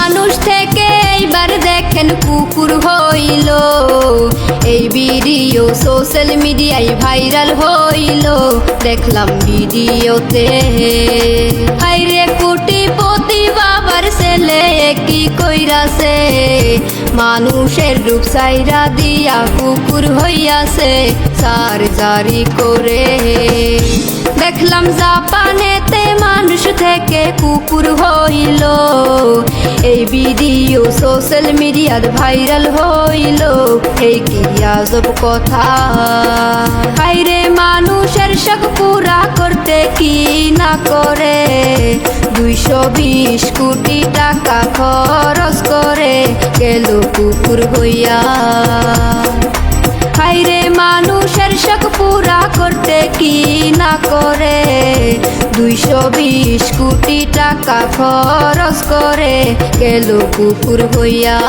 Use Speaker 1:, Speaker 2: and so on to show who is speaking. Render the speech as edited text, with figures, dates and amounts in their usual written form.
Speaker 1: মানুষ থেকে এইবার দেখেন কুকুর হইল। এই ভিডিও সোশ্যাল মিডিয়ায় ভাইরাল হইল। দেখলাম ভিডিওতে হাইরে কোটিপতি বাবার ছেলে কি কইরাছে, মানুষের রূপ সাইরা দিয়া কুকুর হইয়াছে সার্জারি করে। দেখলাম জাপানেতে মানুষ থেকে কুকুর হইল। এই ভিডিও সোশ্যাল মিডিয়াত ভাইরাল হইল। এই কি আজব কথা, হাইরে মানুষের শখ পুরা করতে কি না করে 220 কোটি টাকা খরচ করে গেল কুকুর হইয়া। হাইরে মানুষের শখ পুরা করতে কি না করে 220 কোটি টাকা খরচ করে গেল কুকুর হইয়া।